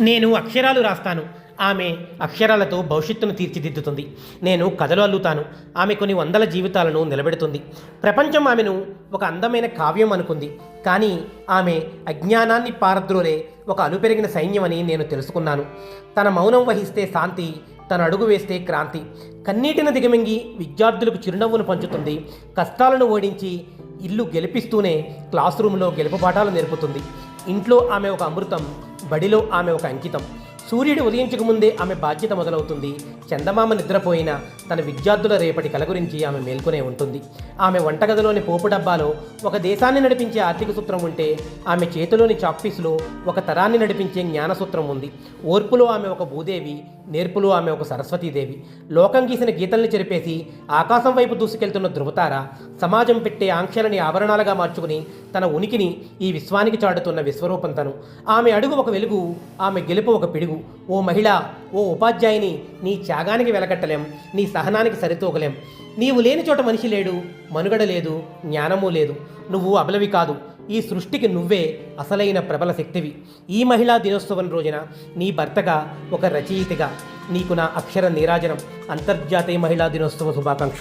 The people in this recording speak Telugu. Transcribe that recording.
నేను అక్షరాలు రాస్తాను, ఆమె అక్షరాలతో భవిష్యత్తును తీర్చిదిద్దుతుంది. నేను కథలు అల్లుతాను, ఆమె కొన్ని వందల జీవితాలను నిలబెడుతుంది. ప్రపంచం ఆమెను ఒక అందమైన కావ్యం అనుకుంది, కానీ ఆమె అజ్ఞానాన్ని పారద్రోలే ఒక అలుపెరిగిన సైన్యమని నేను తెలుసుకున్నాను. తన మౌనం వహిస్తే శాంతి, తన అడుగు వేస్తే క్రాంతి. కన్నీటిని దిగమింగి విద్యార్థులకు చిరునవ్వును పంచుతుంది. కష్టాలను ఓడించి ఇల్లు గెలిపిస్తూనే క్లాస్ రూమ్లో గెలుపు పాఠాలు నేర్పుతుంది. ఇంట్లో ఆమె ఒక అమృతం, బడిలో ఆమె ఒక అంకితం. సూర్యుడు ఉదయించకముందే ఆమె బాధ్యత మొదలవుతుంది. చందమామ నిద్రపోయిన తన విద్యార్థుల రేపటి కల గురించి ఆమె మేల్కొనే ఉంటుంది. ఆమె వంటగదిలోని పోపు డబ్బాలో ఒక దేశాన్ని నడిపించే ఆర్థిక సూత్రం ఉంటే, ఆమె చేతిలోని చాక్పీసులో ఒక తరాన్ని నడిపించే జ్ఞానసూత్రం ఉంది. ఓర్పులో ఆమె ఒక భూదేవి, నేర్పులో ఆమె ఒక సరస్వతీదేవి. లోకం గీసిన గీతల్ని చెరిపేసి ఆకాశం వైపు దూసుకెళ్తున్న ధృవతార, సమాజం పెట్టే ఆంక్షలని ఆభరణాలుగా మార్చుకుని తన ఉనికిని ఈ విశ్వానికి చాటుతున్న విశ్వరూపం తను. ఆమె అడుగు ఒక వెలుగు, ఆమె గెలుపు ఒక పిడుగు. ఓ మహిళ, ఓ ఉపాధ్యాయుని, నీ త్యాగానికి వెలకట్టలేం, నీ సహనానికి సరితూగలేం. నీవు లేని చోట మనిషి లేడు, మనుగడ లేదు, జ్ఞానము లేదు. నువ్వు అబలవి కాదు, ఈ సృష్టికి నువ్వే అసలైన ప్రబల శక్తివి. ఈ మహిళా దినోత్సవం రోజున నీ భర్తగా, ఒక రచయితగా నీకు నా అక్షర నీరాజనం. అంతర్జాతీయ మహిళా దినోత్సవ శుభాకాంక్షలు.